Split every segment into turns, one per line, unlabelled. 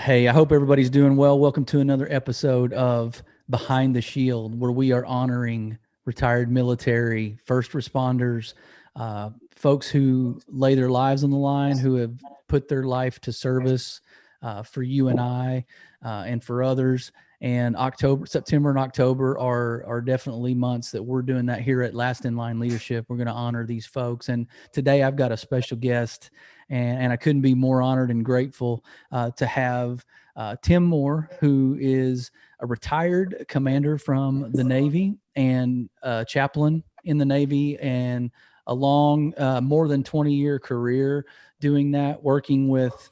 Hey, I hope everybody's doing well. Welcome to another episode of Behind the Shield, where we are honoring retired military, first responders, folks who lay their lives on the line, who have put their life to service for you and I, and for others. And September and October are definitely months that we're doing that here at Last in Line Leadership. We're going to honor these folks. And today I've got a special guest, and I couldn't be more honored and grateful to have Tim Moore, who is a retired commander from the Navy and chaplain in the Navy, and a long, more than 20-year career doing that, working with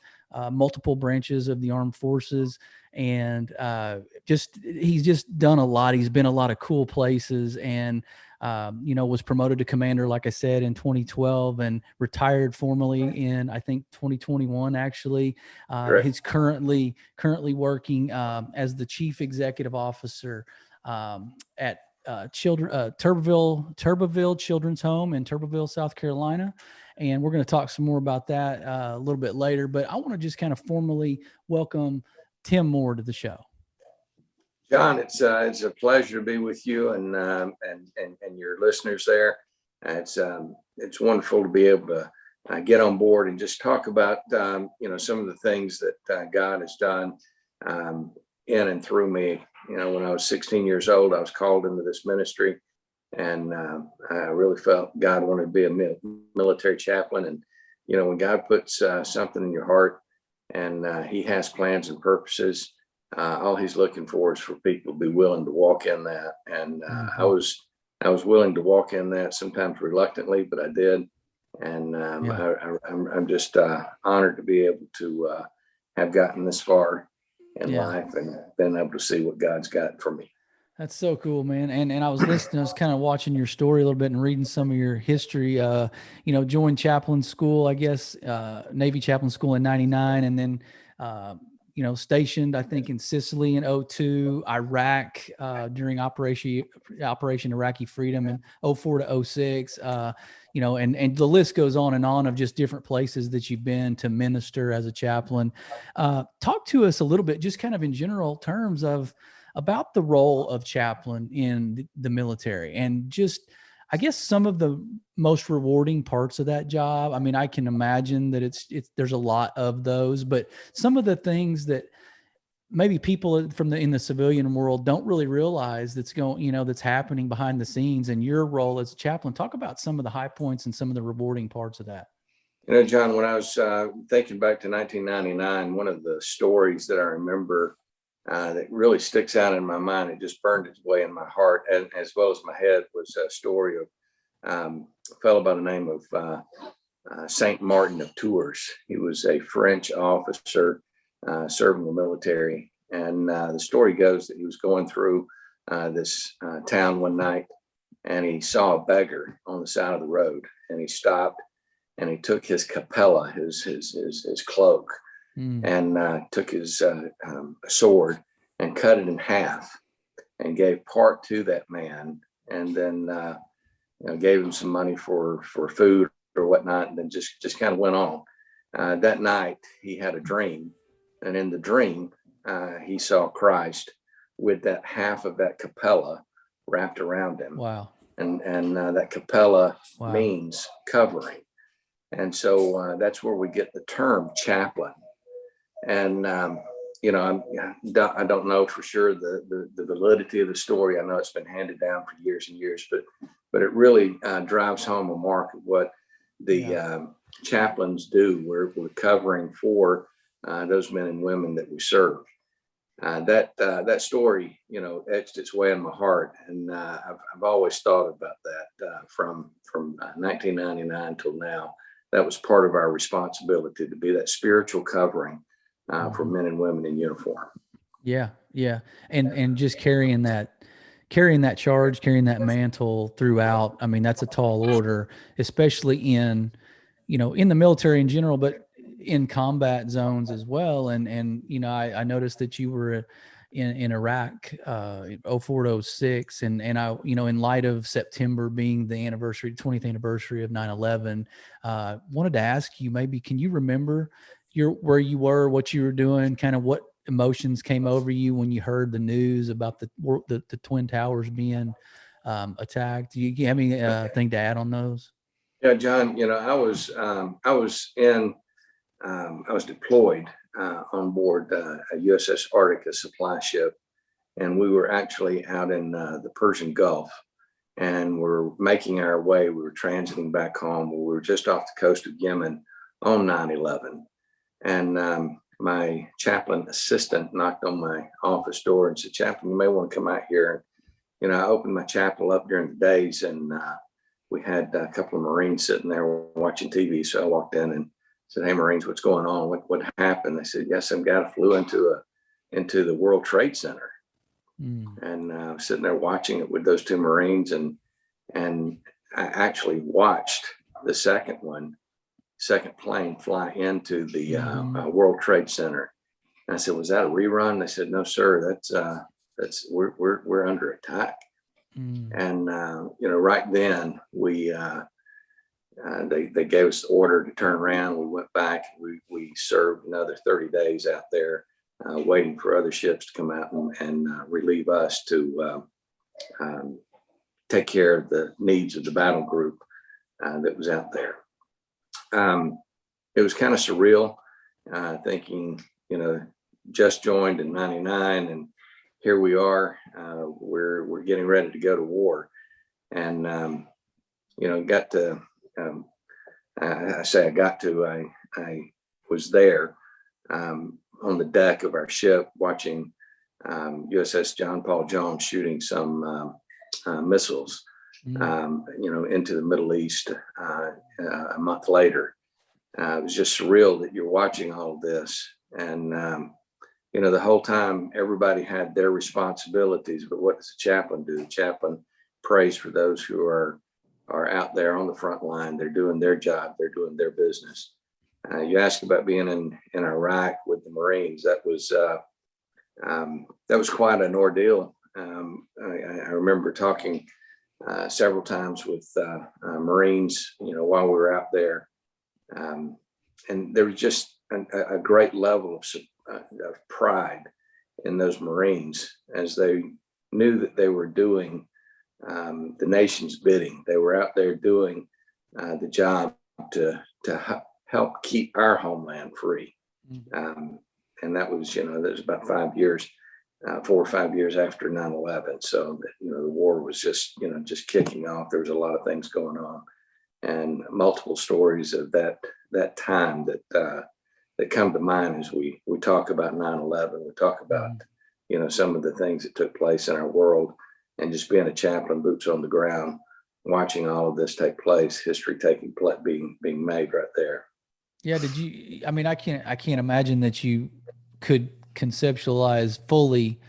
multiple branches of the armed forces. And he's just done a lot. He's been a lot of cool places, and was promoted to commander, like I said, in 2012, and retired formally in, I think, 2021. Actually, he's currently working as the chief executive officer at Turbeville Children's Home in Turbeville, South Carolina. And we're going to talk some more about that a little bit later. But I want to just kind of formally welcome Tim Moore to the show.
John, it's a pleasure to be with you and your listeners there. It's wonderful to be able to get on board and just talk about some of the things that God has done in and through me. When I was 16 years old, I was called into this ministry, and I really felt God wanted to be a military chaplain. And when God puts something in your heart, and He has plans and purposes, all He's looking for is for people to be willing to walk in that. And I was willing to walk in that, sometimes reluctantly, but I did. And I'm just honored to be able to have gotten this far in life and been able to see what God's got for me.
That's so cool, man. And I was listening, I was kind of watching your story a little bit and reading some of your history. Joined chaplain school, I guess, Navy chaplain school in 99, and then stationed, I think, in Sicily in 2002, Iraq during Operation Iraqi Freedom in 2004 to 2006. And the list goes on of just different places that you've been to minister as a chaplain. Talk to us a little bit, just kind of in general terms about the role of chaplain in the military, and just, I guess, some of the most rewarding parts of that job. I mean, I can imagine that there's a lot of those, but some of the things that maybe people in the civilian world don't really realize that's happening behind the scenes, and your role as a chaplain. Talk about some of the high points and some of the rewarding parts of that.
John, when I was thinking back to 1999, one of the stories that I remember that really sticks out in my mind, it just burned its way in my heart and as well as my head, was a story of a fellow by the name of Saint Martin of Tours. He was a French officer serving the military. And the story goes that he was going through this town one night, and he saw a beggar on the side of the road, and he stopped and he took his capella, his cloak, and took his sword and cut it in half and gave part to that man, and then gave him some money for food or whatnot, and then just kind of went on. That night he had a dream, and in the dream he saw Christ with that half of that capella wrapped around him.
Wow.
And that capella means covering. And so that's where we get the term chaplain. And, I don't know for sure the validity of the story. I know it's been handed down for years and years, but it really drives home a mark of what the chaplains do. We're covering for those men and women that we serve. That story, etched its way in my heart. And I've always thought about that from 1999 till now. That was part of our responsibility, to be that spiritual covering for men and women in uniform.
Yeah. And just carrying that charge, carrying that mantle throughout. I mean, that's a tall order, especially in the military in general, but in combat zones as well. And I noticed that you were in Iraq 04 to 06, and I, in light of September being the 20th anniversary of 9/11, wanted to ask you, maybe can you remember where you were, what you were doing, kind of what emotions came over you when you heard the news about the Twin Towers being attacked? Do you have anything to add on those?
Yeah, John, I was deployed on board a USS Arctic, a supply ship, and we were actually out in the Persian Gulf, and we're making our way. We were transiting back home. We were just off the coast of Yemen on 9/11, and my chaplain assistant knocked on my office door and said, "Chaplain, you may want to come out here." And I opened my chapel up during the days, and we had a couple of Marines sitting there watching TV. So I walked in and said, "Hey, Marines, what's going on? What happened?" They said, "Yes, some guy flew into the World Trade Center." And I was sitting there watching it with those two Marines, and I actually watched the second plane fly into the World Trade Center. And I said, "Was that a rerun?" They said, "No, sir. We're under attack." And right then they gave us the order to turn around. We went back. We served another 30 days out there, waiting for other ships to come out and relieve us to take care of the needs of the battle group that was out there. It was kind of surreal, thinking, just joined in 99, and here we are. We're getting ready to go to war, and got to. I was there on the deck of our ship watching USS John Paul Jones shooting some missiles, into the Middle East a month later. It was just surreal that you're watching all of this, and the whole time everybody had their responsibilities, but what does the chaplain do? The chaplain prays for those who are out there on the front line. They're doing their job. They're doing their business. You asked about being in Iraq with the Marines. That was quite an ordeal. I remember talking several times with Marines, while we were out there, and there was just a great level of pride in those Marines as they knew that they were doing the nation's bidding. They were out there doing the job to help keep our homeland free. And that was, that was about 5 years, 4 or 5 years after 9/11. So, the war was just kicking off. There was a lot of things going on, and multiple stories of that time that come to mind as we talk about 9/11. We talk about, some of the things that took place in our world, and just being a chaplain, boots on the ground, watching all of this take place, history being made right there.
Yeah. I can't imagine that you could conceptualize fully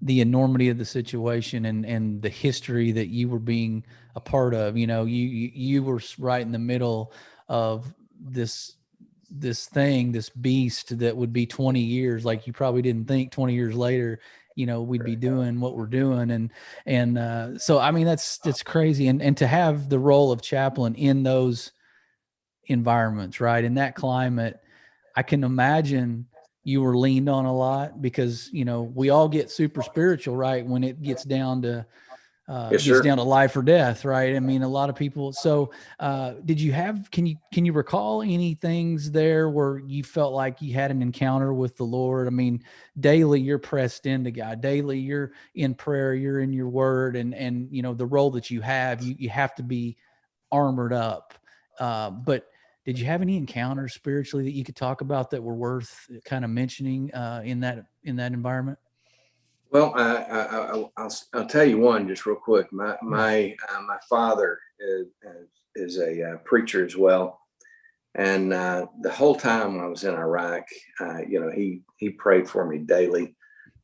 the enormity of the situation and the history that you were being a part of. You were right in the middle of this beast that would be 20 years. Like, you probably didn't think 20 years later, we'd be doing what we're doing. And so, that's crazy. And to have the role of chaplain in those environments, right, in that climate, I can imagine you were leaned on a lot, because, we all get super spiritual, right, when it gets down to
Yes, sir.
down to life or death, right? A lot of people. So can you recall any things there where you felt like you had an encounter with the Lord? Daily you're pressed into God. Daily you're in prayer, you're in your word, and the role that you have to be armored up. But did you have any encounters spiritually that you could talk about that were worth kind of mentioning in that environment?
Well, I'll tell you one just real quick. My father is a preacher as well, and the whole time I was in Iraq, he prayed for me daily.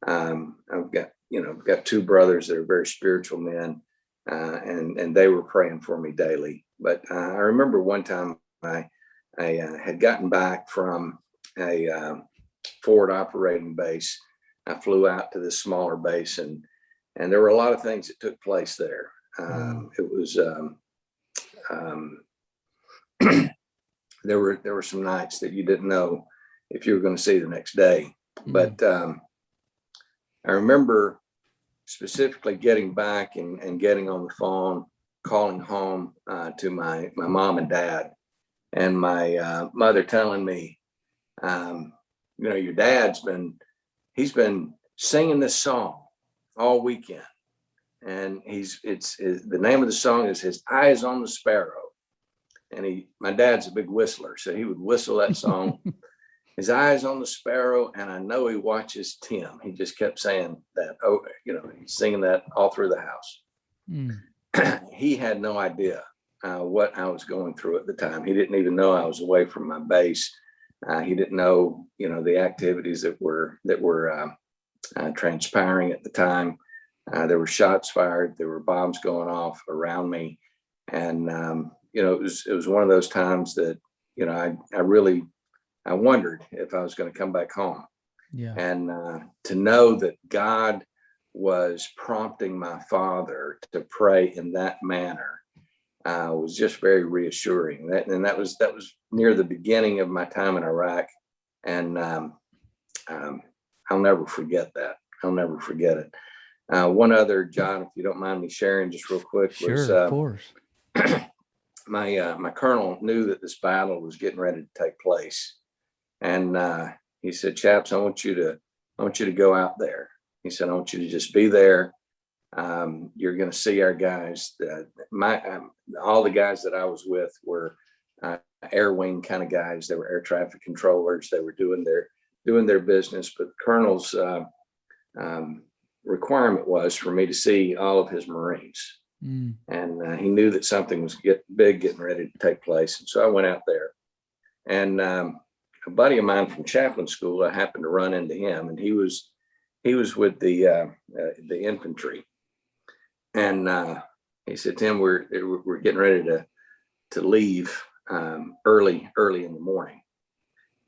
I've got two brothers that are very spiritual men, and they were praying for me daily. But I remember one time I had gotten back from a forward operating base. I flew out to this smaller base, and there were a lot of things that took place there. It was there were some nights that you didn't know if you were going to see the next day. But I remember specifically getting back and getting on the phone, calling home to my mom and dad, and my mother telling me, your dad's he's been singing this song all weekend, and the name of the song is His Eyes on the Sparrow. And my dad's a big whistler, so he would whistle that song. His eyes on the sparrow, and I know he watches Tim. He just kept saying that. Oh, he's singing that all through the house. He had no idea what I was going through at the time. He didn't even know I was away from my base. He didn't know, the activities that were transpiring at the time. There were shots fired. There were bombs going off around me, and it was one of those times that I wondered if I was going to come back home.
Yeah.
And to know that God was prompting my father to pray in that manner was just very reassuring. That was near the beginning of my time in Iraq, and I'll never forget that. I'll never forget it. One other, John, if you don't mind me sharing just real quick.
Sure,
was,
of course.
My colonel knew that this battle was getting ready to take place. And he said, "Chaps, I want you to go out there." He said, "I want you to just be there. You're going to see our guys." All the guys that I was with were air wing kind of guys. They were air traffic controllers. They were doing their business. But the colonel's requirement was for me to see all of his Marines. And he knew that something was getting ready to take place. And so I went out there, and a buddy of mine from chaplain school, I happened to run into him, and he was with the infantry. And he said, "Tim, we're getting ready to leave early in the morning."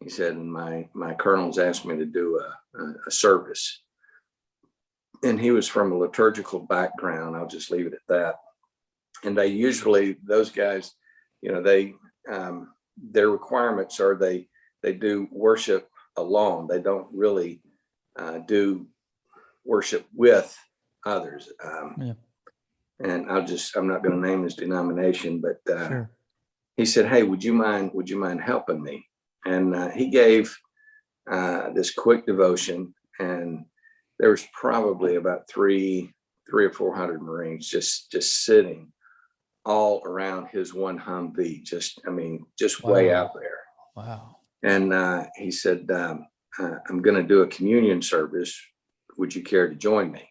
He said, "And my colonel's asked me to do a service." And he was from a liturgical background. I'll just leave it at that. And those guys, their requirements are they do worship alone. They don't really do worship with others. And I'm not going to name his denomination, but
Sure.
He said, "Hey, would you mind helping me?" And he gave this quick devotion, and there was probably about 300 or 400 Marines just sitting all around his one Humvee, just
Wow.
way out there.
Wow.
And he said, "I'm going to do a communion service. Would you care to join me?"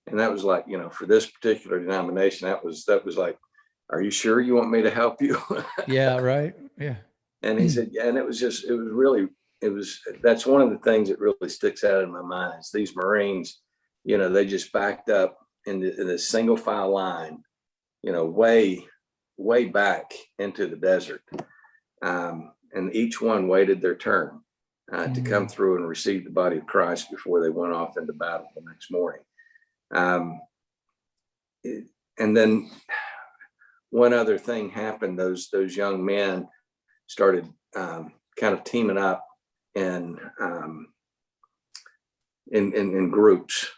And that was like, for this particular denomination, that was like, "Are you sure you want me to help you?"
Yeah. Right. Yeah.
And he said, yeah. And that's one of the things that really sticks out in my mind is these Marines, they just backed up in this single file line, way back into the desert. And each one waited their turn to come through and receive the body of Christ before they went off into battle the next morning. And then one other thing happened. Those young men started kind of teaming up in groups,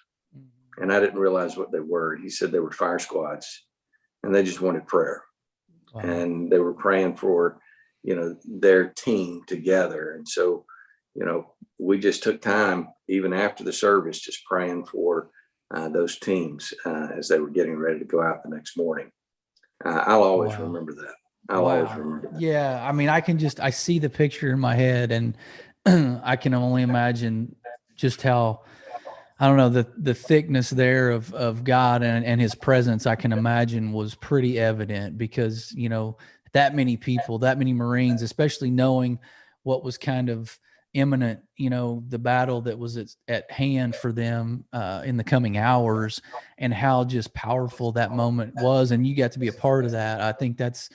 and I didn't realize what they were. He said they were fire squads, and they just wanted prayer. Wow. And they were praying for their team together. And so we just took time even after the service just praying for those teams as they were getting ready to go out the next morning. I'll always remember that. I'll always remember that.
Yeah. I mean, I see the picture in my head, and I can only imagine just how, I don't know, the thickness there of God and his presence, I can imagine was pretty evident because, that many people, that many Marines, especially knowing what was kind of imminent, the battle that was at hand for them in the coming hours, and how just powerful that moment was. And you got to be a part of that. I think that's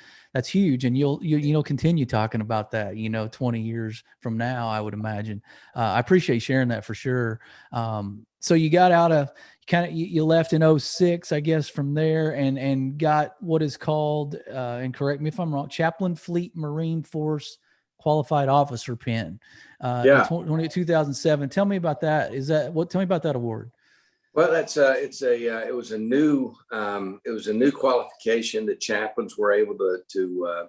huge. And you'll continue talking about that, 20 years from now, I would imagine. I appreciate sharing that for sure. So you got out of you left in 2006, I guess, from there and got what is called, and correct me if I'm wrong, Chaplain Fleet Marine Force qualified officer pin.
Yeah.
2007. Tell me about that. Tell me about that award.
Well, it was a new qualification that chaplains were able to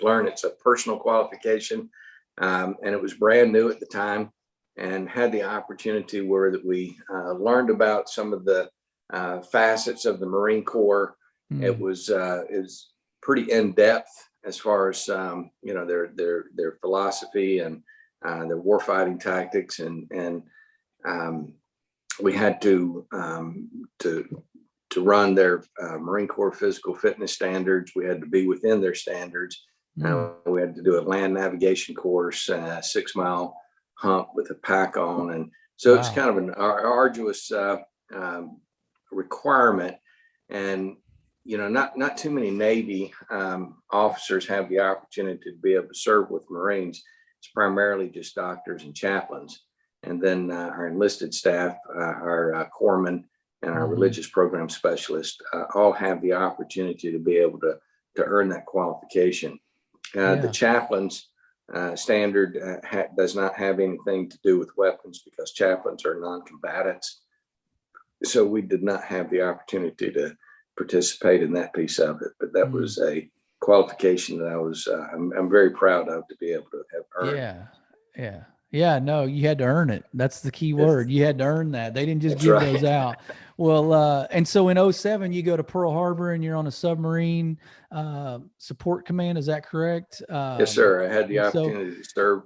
learn. It's a personal qualification, and it was brand new at the time, and had the opportunity where that we learned about some of the facets of the Marine Corps. It was pretty in depth as far as their philosophy and their warfighting tactics, and we had to run their Marine Corps physical fitness standards. We had to be within their standards. We had to do a land navigation course, 6-mile hump with a pack on, and so it's kind of an arduous requirement. And not too many Navy officers have the opportunity to be able to serve with Marines. It's primarily just doctors and chaplains. And then our enlisted staff, our corpsmen, and our religious program specialists all have the opportunity to be able to earn that qualification. The chaplains standard does not have anything to do with weapons, because chaplains are non-combatants. So we did not have the opportunity to participate in that piece of it. But that was a qualification that I'm very proud of, to be able to have earned.
Yeah, no, you had to earn it. That's the key word. You had to earn that. They didn't just give those out. Well, and so in 2007, you go to Pearl Harbor and you're on a submarine support command. Is that correct?
Yes, sir. I had the opportunity to serve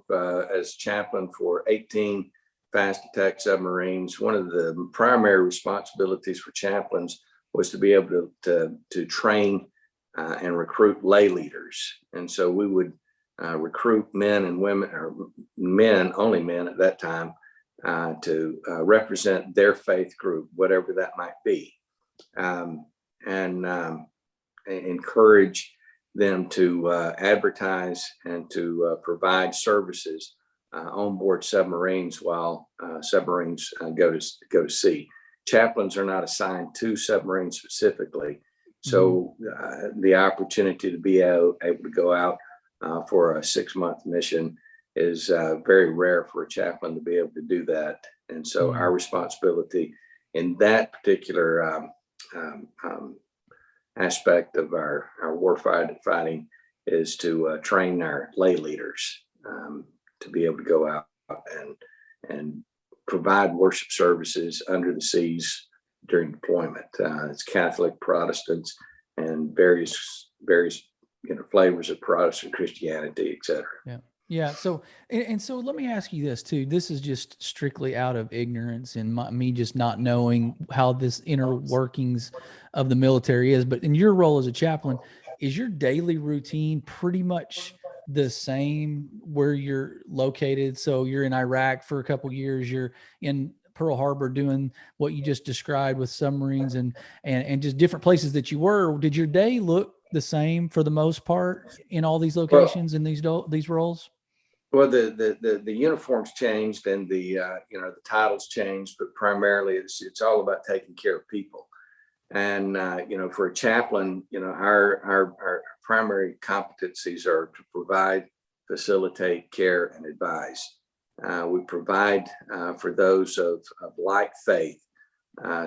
as chaplain for 18 fast attack submarines. One of the primary responsibilities for chaplains was to be able to train and recruit lay leaders. And so we would recruit men and women, or only men at that time, to represent their faith group, whatever that might be, and encourage them to advertise and to provide services on board submarines while submarines go to sea. Chaplains are not assigned to submarines specifically, so the opportunity to be able to go out for a 6-month mission is very rare for a chaplain to be able to do that. And so our responsibility in that particular aspect of our war fighting is to train our lay leaders to be able to go out and provide worship services under the seas during deployment. It's Catholic, Protestants, and various flavors of Protestant Christianity, et cetera.
Yeah. So, and so let me ask you this too. This is just strictly out of ignorance and me just not knowing how this inner workings of the military is. But in your role as a chaplain, is your daily routine pretty much the same where you're located? So you're in Iraq for a couple of years, you're in Pearl Harbor doing what you just described with submarines and just different places that you were. Did your day look the same for the most part in all these locations and these roles?
Well, the uniforms changed and the titles changed, but primarily it's all about taking care of people. And for a chaplain, our primary competencies are to provide, facilitate, care, and advise. We provide for those of like faith. I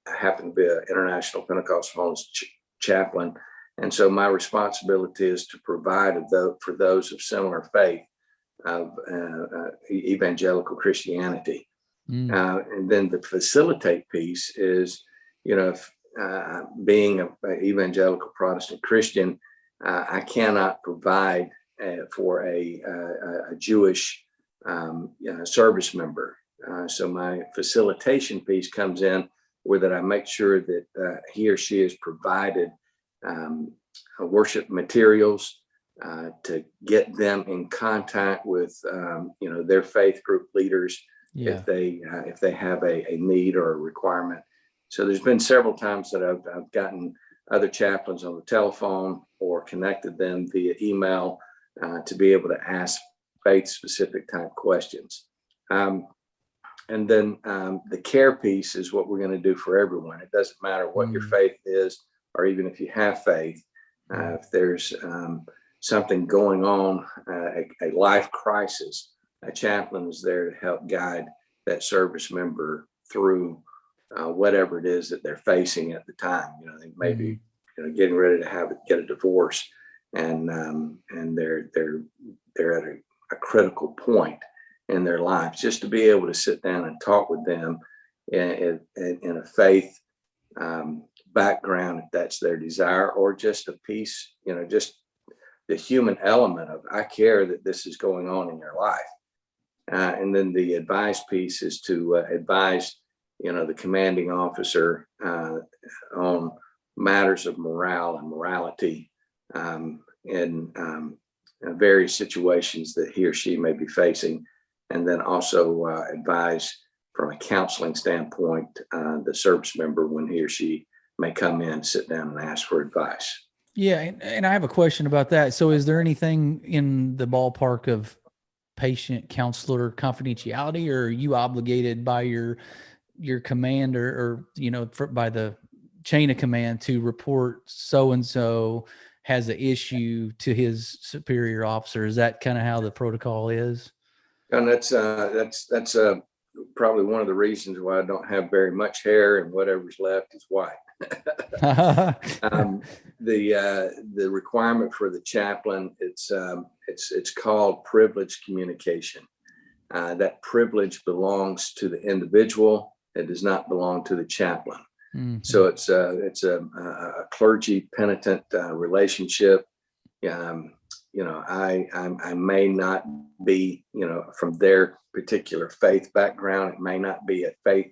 happen to be an International Pentecostal Holiness chaplain, and so my responsibility is to provide for those of similar faith, of evangelical Christianity. And then the facilitate piece is, being an evangelical Protestant Christian, I cannot provide for a Jewish service member. So my facilitation piece comes in where that I make sure that he or she is provided worship materials to get them in contact with their faith group leaders if they have a need or a requirement. So there's been several times that I've gotten other chaplains on the telephone or connected them via email to be able to ask faith-specific type questions. And then the care piece is what we're going to do for everyone. It doesn't matter what your faith is, or even if you have faith. If there's something going on, a life crisis, a chaplain is there to help guide that service member through whatever it is that they're facing at the time. They may be getting ready to get a divorce, and they're at a critical point in their lives. Just to be able to sit down and talk with them in a faith background, if that's their desire, or just a piece, just the human element of, I care that this is going on in your life. And then the advice piece is to advise, the commanding officer on matters of morale and morality in various situations that he or she may be facing. And then also advise from a counseling standpoint, the service member when he or she may come in, sit down and ask for advice.
Yeah. And I have a question about that. So is there anything in the ballpark of patient counselor confidentiality, or are you obligated by your commander or by the chain of command to report so-and-so has an issue to his superior officer? Is that kind of how the protocol is?
And that's probably one of the reasons why I don't have very much hair, and whatever's left is white. The requirement for the chaplain, it's called privileged communication. That privilege belongs to the individual. It does not belong to the chaplain. Mm-hmm. So it's a clergy penitent relationship. I may not be, from their particular faith background. It may not be a faith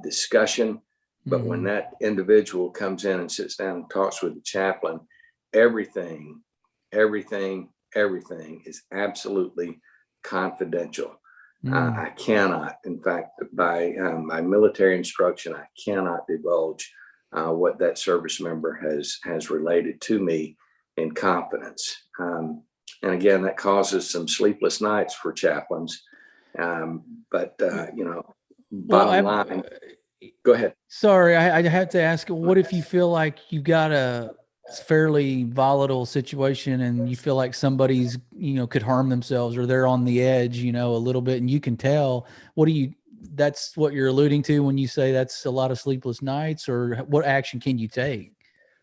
discussion, but when that individual comes in and sits down and talks with the chaplain, everything is absolutely confidential. I cannot, in fact, by my military instruction, I cannot divulge what that service member has related to me in confidence. And again, that causes some sleepless nights for chaplains. But bottom line, go ahead.
Sorry, I have to ask, what if you feel like you got a fairly volatile situation and you feel like somebody's, could harm themselves, or they're on the edge, a little bit, and you can tell? That's what you're alluding to when you say that's a lot of sleepless nights, or what action can you take?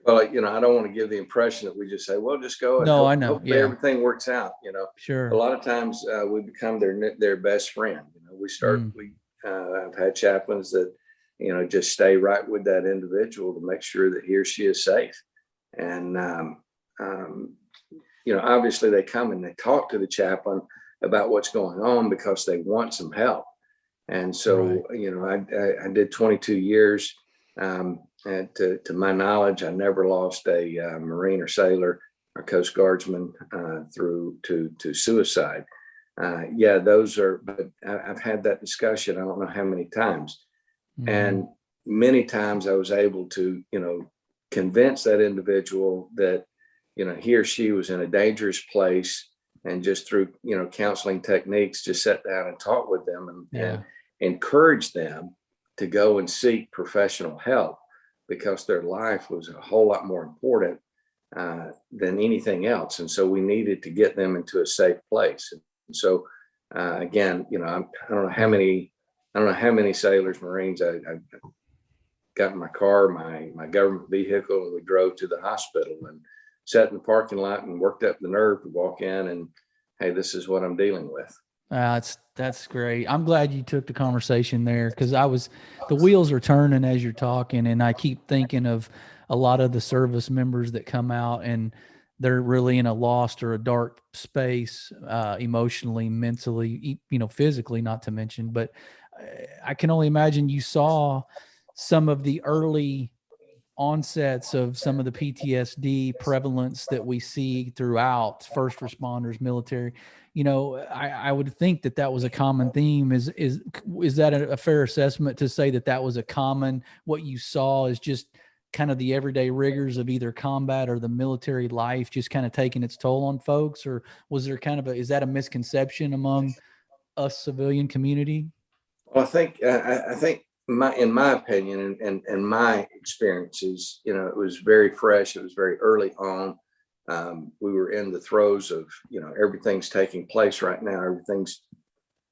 Well, I don't want to give the impression that we just say, well, just go and
I know.
Hopefully everything works out.
Sure.
A lot of times we become their best friend. I've had chaplains that, just stay right with that individual to make sure that he or she is safe. And, obviously they come and they talk to the chaplain about what's going on because they want some help. And so, right. I did 22 years. And to my knowledge, I never lost a Marine or sailor or Coast Guardsman through to suicide. But I've had that discussion, I don't know how many times. Mm-hmm. And many times I was able to, convince that individual that, he or she was in a dangerous place, and just through, counseling techniques, just sit down and talk with them and encourage them to go and seek professional help, because their life was a whole lot more important than anything else. And so we needed to get them into a safe place. And so, again, I don't know how many sailors, Marines I got in my car, my government vehicle, and we drove to the hospital and sat in the parking lot and worked up the nerve to walk in and, hey, this is what I'm dealing with.
That's great. I'm glad you took the conversation there, because the wheels are turning as you're talking, and I keep thinking of a lot of the service members that come out and they're really in a lost or a dark space, emotionally, mentally, physically, not to mention. But I can only imagine you saw some of the early onsets of some of the PTSD prevalence that we see throughout first responders, military. I would think that was a common theme. Is that a fair assessment to say that was a common, what you saw is just kind of the everyday rigors of either combat or the military life just kind of taking its toll on folks? Or was there is that a misconception among us civilian community?
Well, I think in my opinion and my experiences, it was very fresh. It was very early on. We were in the throes of, everything's taking place right now. Everything's,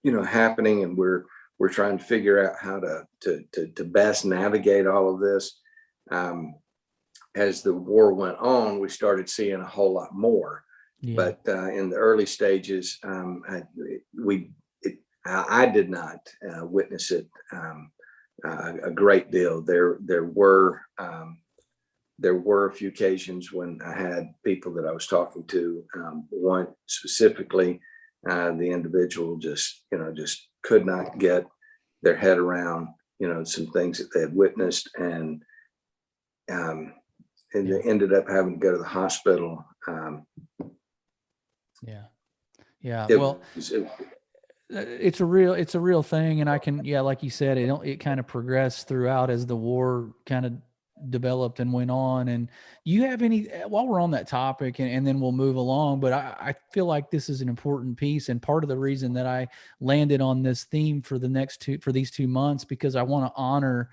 happening, and we're trying to figure out how to best navigate all of this. As the war went on, we started seeing a whole lot more.
Yeah.
But in the early stages, I did not witness it a great deal. There were a few occasions when I had people that I was talking to. One specifically, the individual just could not get their head around, some things that they had witnessed, and they ended up having to go to the hospital.
Yeah. Well, it's a real thing. And I can, like you said, it kind of progressed throughout as the war kind of developed and went on. And you have any, while we're on that topic, and then we'll move along, but I feel like this is an important piece, and part of the reason that I landed on this theme for these 2 months, because I want to honor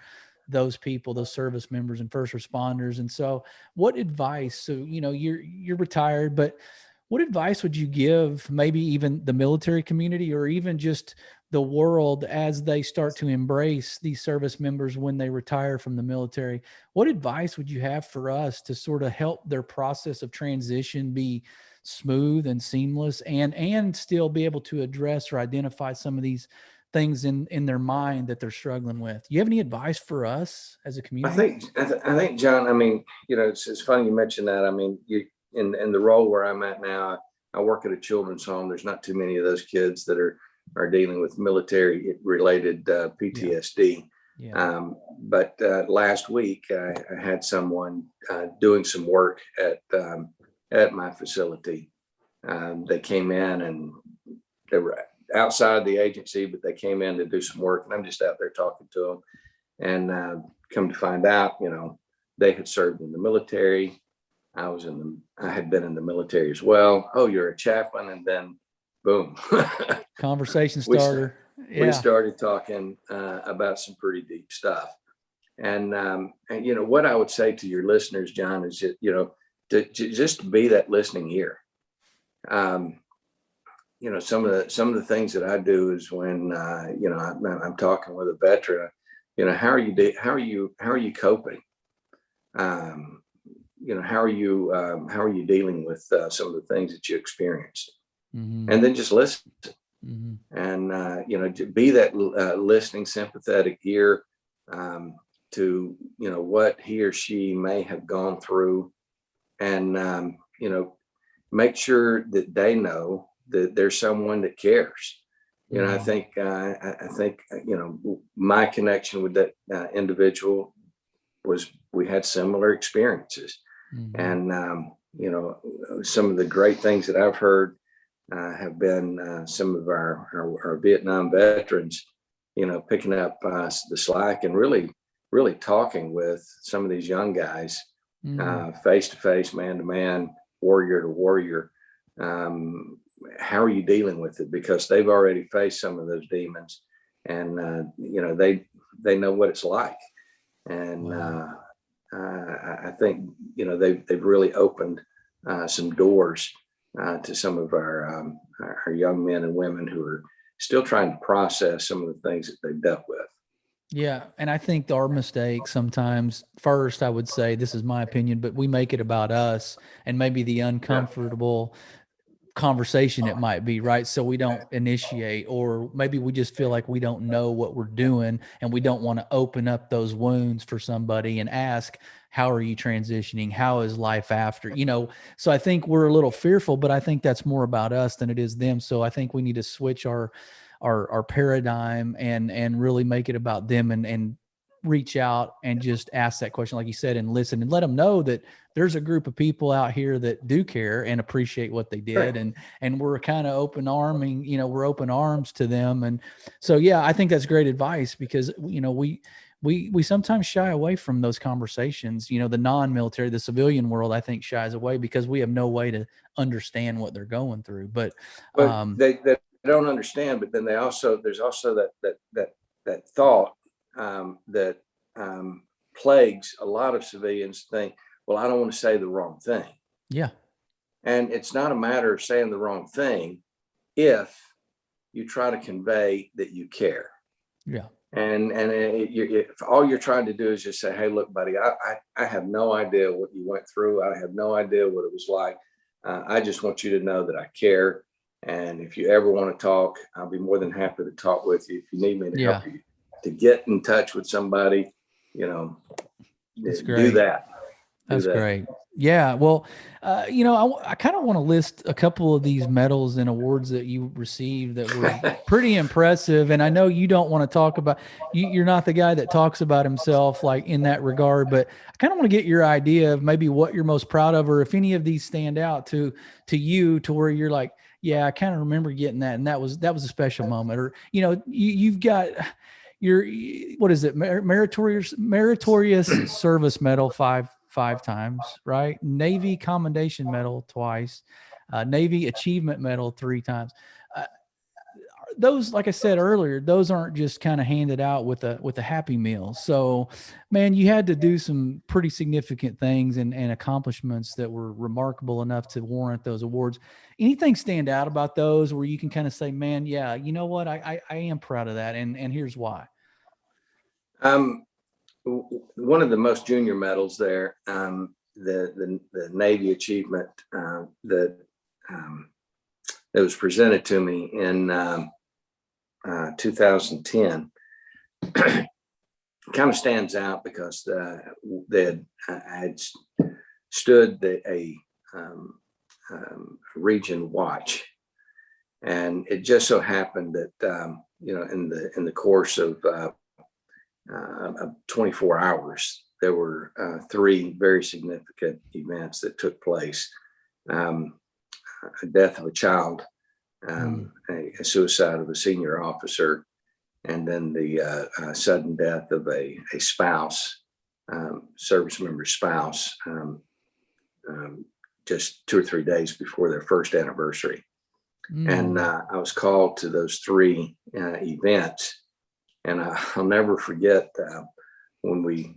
those people, those service members and first responders. And so what advice, so, you're retired, but what advice would you give maybe even the military community, or even just the world, as they start to embrace these service members when they retire from the military? What advice would you have for us to sort of help their process of transition be smooth and seamless, and still be able to address or identify some of these things in their mind that they're struggling with? Do you have any advice for us as a community?
I think, John, it's funny you mentioned that. In the role where I'm at now, I work at a children's home. There's not too many of those kids that are dealing with military related PTSD.
Yeah.
But last week I had someone doing some work at my facility. They came in, and they were outside the agency, but they came in to do some work, and I'm just out there talking to them. And come to find out, they had served in the military. I had been in the military as well. Oh, you're a chaplain. And then boom.
Conversation starter.
We started talking about some pretty deep stuff. And what I would say to your listeners, John, is that, just to be that listening ear. Some of the things that I do is when, I'm talking with a veteran, how are you coping? How are you dealing with some of the things that you experienced?
Mm-hmm.
And then just listen.
Mm-hmm.
And to be that listening, sympathetic ear to what he or she may have gone through, and make sure that they know that there's someone that cares. I think my connection with that individual was, we had similar experiences. Mm-hmm. And some of the great things that I've heard have been some of our Vietnam veterans, picking up the slack and really talking with some of these young guys, face to face, man to man, warrior to warrior. How are you dealing with it? Because they've already faced some of those demons, and they know what it's like. And wow. I think they've really opened some doors to some of our young men and women who are still trying to process some of the things that they've dealt with.
Yeah. And I think our mistake sometimes, first, I would say, this is my opinion, but we make it about us and maybe the uncomfortable conversation it might be, right? So we don't initiate, or maybe we just feel like we don't know what we're doing, and we don't want to open up those wounds for somebody and ask, how are you transitioning? How is life after? So I think we're a little fearful, but I think that's more about us than it is them. So I think we need to switch our paradigm and really make it about them, and reach out and just ask that question, like you said, and listen, and let them know that there's a group of people out here that do care and appreciate what they did. Right. And we're kind of open arms to them. And so, yeah, I think that's great advice, because, we sometimes shy away from those conversations. The non-military, the civilian world, I think, shies away because we have no way to understand what they're going through. But
they don't understand. But then there's also that thought that plagues a lot of civilians. Think, well, I don't want to say the wrong thing.
Yeah.
And it's not a matter of saying the wrong thing if you try to convey that you care.
Yeah.
And if all you're trying to do is just say, hey, look, buddy, I have no idea what you went through. I have no idea what it was like. I just want you to know that I care. And if you ever want to talk, I'll be more than happy to talk with you. If you need me to help you to get in touch with somebody,
That's
do
great.
that.
That's great. Yeah. Well, I kind of want to list a couple of these medals and awards that you received that were pretty impressive. And I know you don't want to talk about, you're not the guy that talks about himself like in that regard, but I kind of want to get your idea of maybe what you're most proud of, or if any of these stand out to you to where you're like, yeah, I kind of remember getting that. And that was a special moment. Or, you've got your, what is it? Meritorious Service Medal five times, right? Navy Commendation Medal twice, Navy Achievement Medal 3 times. Those, like I said earlier, those aren't just kind of handed out with a Happy Meal. So, man, you had to do some pretty significant things and accomplishments that were remarkable enough to warrant those awards. Anything stand out about those where you can kind of say, man, yeah, you know what? I am proud of that. And here's why.
One of the most junior medals there, the Navy Achievement that was presented to me in 2010, kind of stands out because I had stood a region watch, and it just so happened that in the course of 24 hours, there were 3 very significant events that took place. A death of a child, a suicide of a senior officer, and then the sudden death of a spouse, service member's spouse, just 2 or 3 days before their first anniversary. And I was called to those 3 events. And I'll never forget when we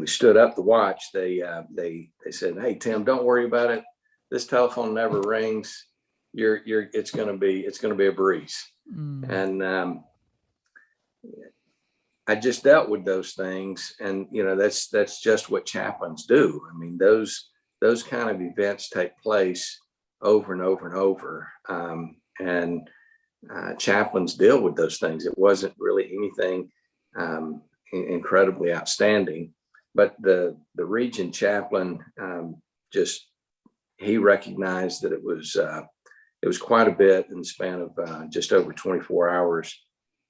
stood up to watch, they said, "Hey, Tim, don't worry about it. This telephone never rings. It's gonna be a breeze." And I just dealt with those things, and that's just what chaplains do. I mean, those kind of events take place over and over and over, and chaplains deal with those things. It wasn't really anything incredibly outstanding, but the region chaplain he recognized that it was quite a bit in the span of just over 24 hours,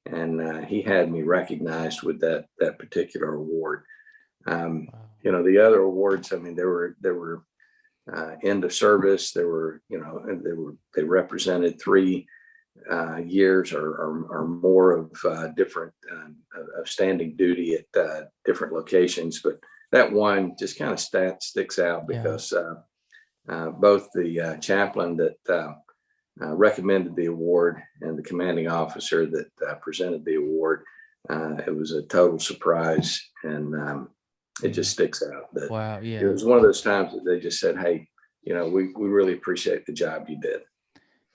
and he had me recognized with that particular award. The other awards, I mean, there were end of service. They represented 3 years or more of different of standing duty at different locations, but that one just kind of sticks out because both the chaplain that recommended the award and the commanding officer that presented the award, it was a total surprise, and it just sticks out that it was one of those times that they just said, "Hey, we really appreciate the job you did."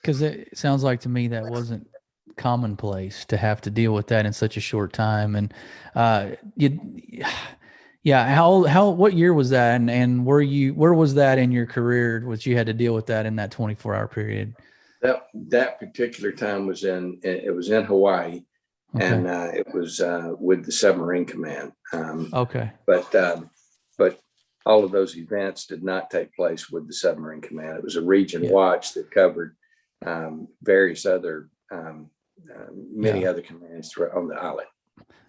Because it sounds like to me that wasn't commonplace to have to deal with that in such a short time. And what year was that? And where was that in your career, which you had to deal with that in that 24-hour period?
That particular time was in Hawaii, and it was with the submarine command. But all of those events did not take place with the submarine command. It was a region watch that covered various other many other commands on the island.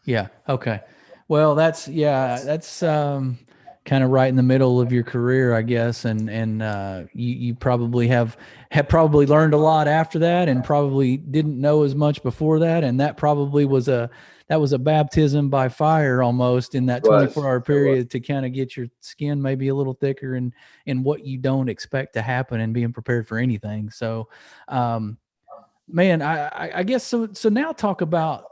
Yeah. Okay. Well, that's kind of right in the middle of your career, I guess, and you probably have probably learned a lot after that, and probably didn't know as much before that, and that probably was a baptism by fire almost in that 24-hour period to kind of get your skin maybe a little thicker in what you don't expect to happen and being prepared for anything. So, man, I guess so now talk about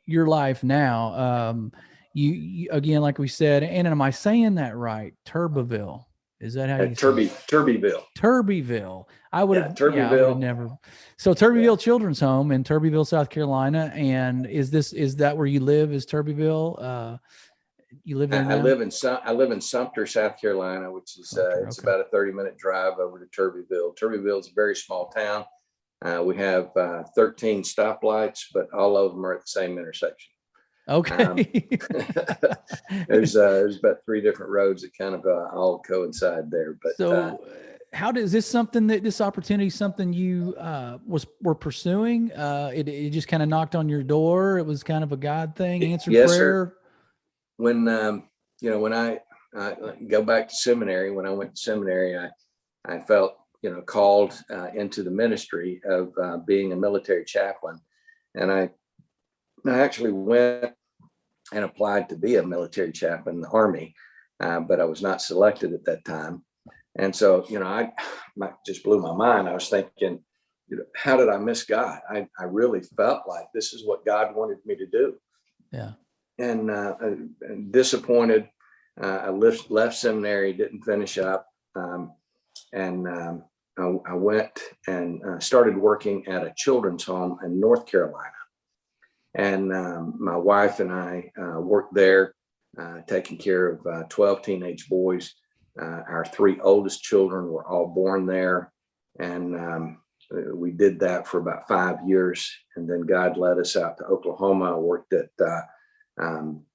your life now. You again, like we said, and am I saying that right? Turbeville. Is that how you say it?
Turbyville.
Turbyville. I would have
Turbyville.
never. So Turbyville Children's Home in Turbyville, South Carolina. And is that where you live? Is Turbyville? You live there now?
I live in Sumter, South Carolina, which is it's about a 30-minute drive over to Turbyville. Turbyville is a very small town. We have 13 stoplights, but all of them are at the same intersection.
Okay.
There's about 3 different roads that kind of all coincide there. But
so, how does this opportunity something you were pursuing? It just kind of knocked on your door. It was kind of a God thing, answered
yes,
prayer.
Sir. When when I go back to seminary, when I went to seminary, I felt called into the ministry of being a military chaplain, and I actually went and applied to be a military chaplain in the Army, but I was not selected at that time. And so, I just blew my mind. I was thinking, how did I miss God? I really felt like this is what God wanted me to do.
Yeah.
And disappointed. I left seminary, didn't finish up. And I went and started working at a children's home in North Carolina. And my wife and I worked there, taking care of 12 teenage boys. Our 3 oldest children were all born there. And we did that for about 5 years. And then God led us out to Oklahoma. I worked at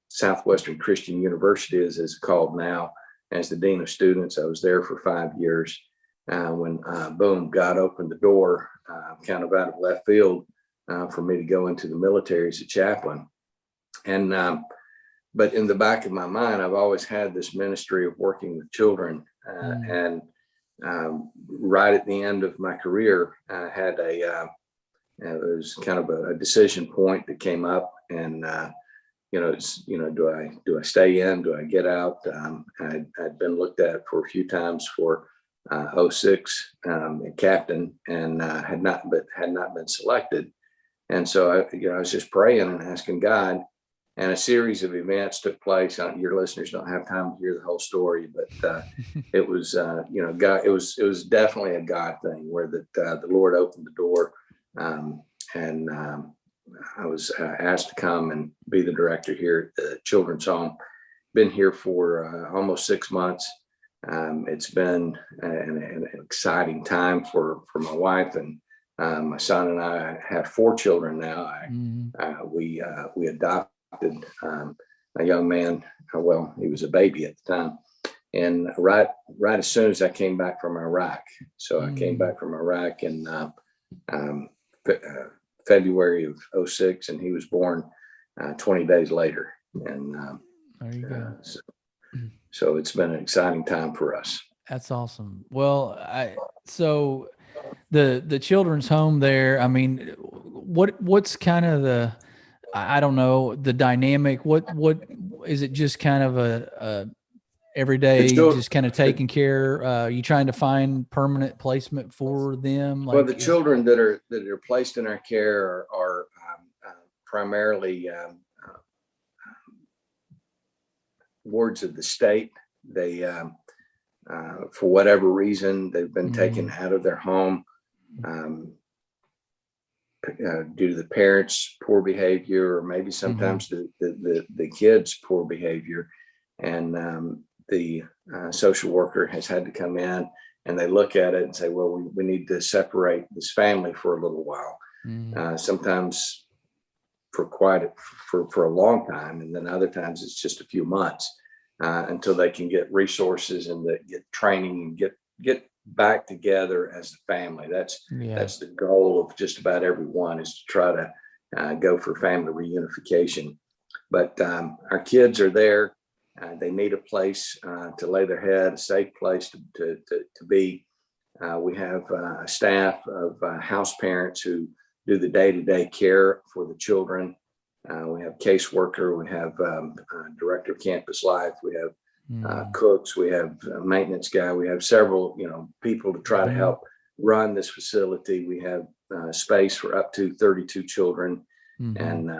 Southwestern Christian University, as it's called now, as the Dean of Students. I was there for 5 years. When boom, God opened the door kind of out of left field for me to go into the military as a chaplain. And but in the back of my mind, I've always had this ministry of working with children. And right at the end of my career, I had it was kind of a decision point that came up. And do I stay in? Do I get out? I'd been looked at for a few times for 06 captain, and had not been selected. And so I was just praying and asking God, and a series of events took place. Your listeners don't have time to hear the whole story, but it was God. It was definitely a God thing where the Lord opened the door, and I was asked to come and be the director here at the children's home. Been here for almost 6 months. It's been an exciting time for my wife, and my son and I have 4 children now. We adopted a young man. Well, he was a baby at the time, and right as soon as I came back from Iraq. So I came back from Iraq in February of 06, and he was born 20 days later. And
there you go.
So it's been an exciting time for us.
That's awesome. Well, so the children's home there, I mean, what's kind of I don't know, the dynamic, what is it, just kind of a every day, just kind of taking care, you trying to find permanent placement for them?
Well, the children that are placed in our care are primarily wards of the state. They, for whatever reason, they've been taken out of their home due to the parents' poor behavior, or maybe sometimes the kids' poor behavior. And the social worker has had to come in, and they look at it and say, well, we need to separate this family for a little while. Sometimes for a long time, and then other times it's just a few months until they can get resources and get training and get back together as a family. That's the goal of just about everyone, is to try to go for family reunification. But our kids are there. They need a place to lay their head, a safe place to be. We have a staff of house parents who do the day-to-day care for the children. We have caseworker, we have director of campus life, we have cooks, we have a maintenance guy, we have several people to try to help run this facility. We have space for up to 32 children. And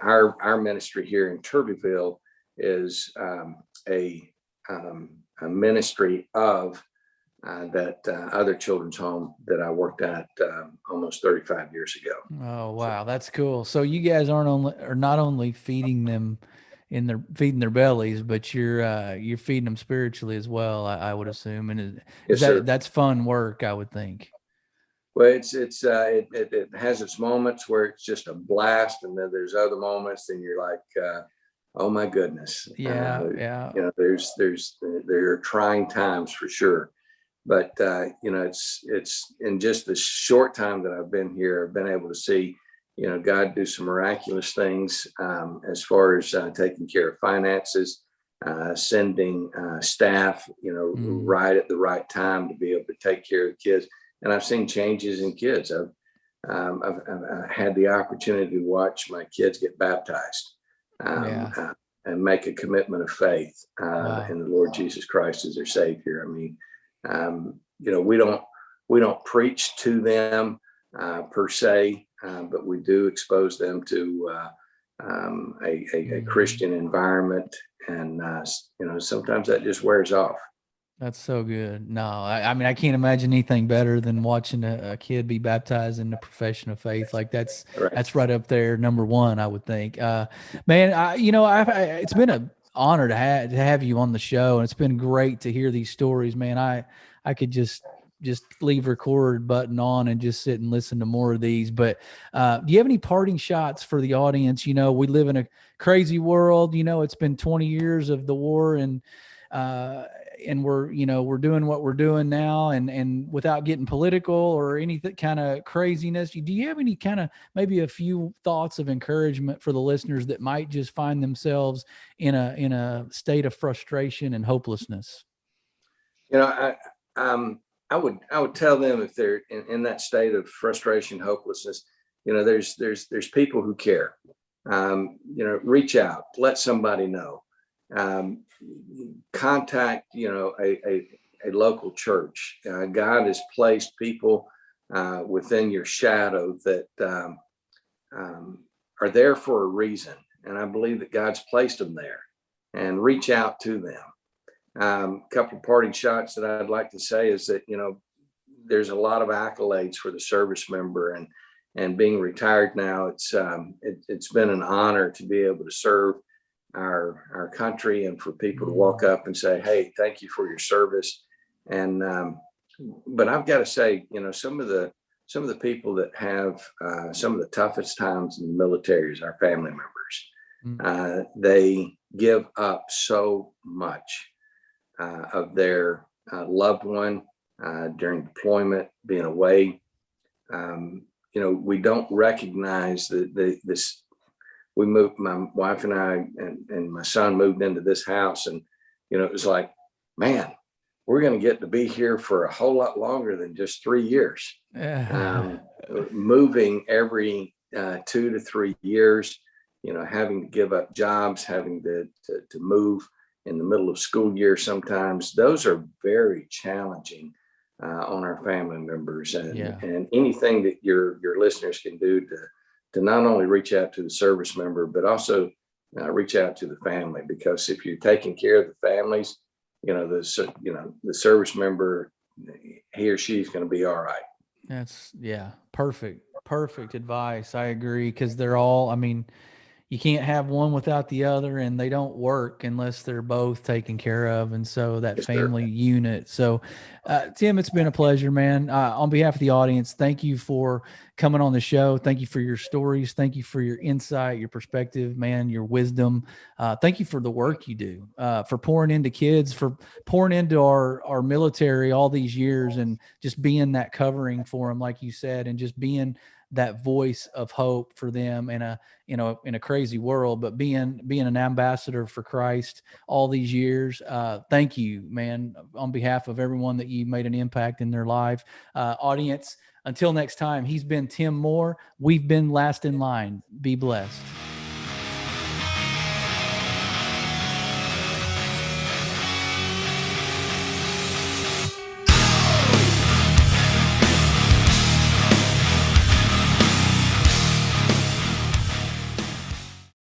our ministry here in Turbyville is ministry of that other children's home that I worked at almost 35 years ago.
Oh, wow. That's cool. So you guys are not only feeding them feeding their bellies, but you're feeding them spiritually as well, I would assume. And
Yes, sir.
that's fun work, I would think.
Well, it has its moments where it's just a blast, and then there's other moments, and you're like, oh my goodness.
Yeah.
There are trying times for sure. But it's in just the short time that I've been here, I've been able to see, God do some miraculous things as far as taking care of finances, sending staff, right at the right time to be able to take care of kids. And I've seen changes in kids. I've had the opportunity to watch my kids get baptized and make a commitment of faith in the Lord Jesus Christ as their Savior. I mean, we don't preach to them per se, but we do expose them to a Christian environment, and sometimes that just wears off.
That's so good. No, I mean, I can't imagine anything better than watching a kid be baptized in the profession of faith. Like that's right up there, number one, I would think. Man, it's been an honor to have you on the show, and it's been great to hear these stories, man. I could just leave record button on and just sit and listen to more of these. But do you have any parting shots for the audience? We live in a crazy world. It's been 20 years of the war, and we're doing what we're doing now, and without getting political or anything kind of craziness. Do you have any kind of maybe a few thoughts of encouragement for the listeners that might just find themselves in a state of frustration and hopelessness?
I would tell them, if they're in that state of frustration, hopelessness, there's people who care. Reach out, let somebody know. Contact, a local church. God has placed people within your shadow that are there for a reason. And I believe that God's placed them there, and reach out to them. A couple of parting shots that I'd like to say is that, there's a lot of accolades for the service member, and being retired now, it's been an honor to be able to serve our country, and for people to walk up and say, hey, thank you for your service. And but I've got to say, some of the people that have some of the toughest times in the military is our family members. They give up so much of their loved one during deployment, being away. We don't recognize this. We moved, my wife and I and my son moved into this house, and it was like, man, we're going to get to be here for a whole lot longer than just 3 years. Moving every 2 to 3 years, having to give up jobs, having to move in the middle of school year. Sometimes those are very challenging on our family members, and anything that your listeners can do to not only reach out to the service member, but also reach out to the family, because if you're taking care of the families, the service member, he or she's going to be all right.
That's perfect advice. I agree, because they're all, I mean, you can't have one without the other, and they don't work unless they're both taken care of. And so that family unit. So, Tim, it's been a pleasure, man. On behalf of the audience, thank you for coming on the show. Thank you for your stories. Thank you for your insight, your perspective, man, your wisdom. Thank you for the work you do, for pouring into kids, for pouring into our military all these years, and just being that covering for them, like you said, and just being that voice of hope for them in a crazy world, but being an ambassador for Christ all these years. Thank you, man, on behalf of everyone that you made an impact in their life. Audience, until next time, he's been Tim Moore. We've been Last in Line. Be blessed.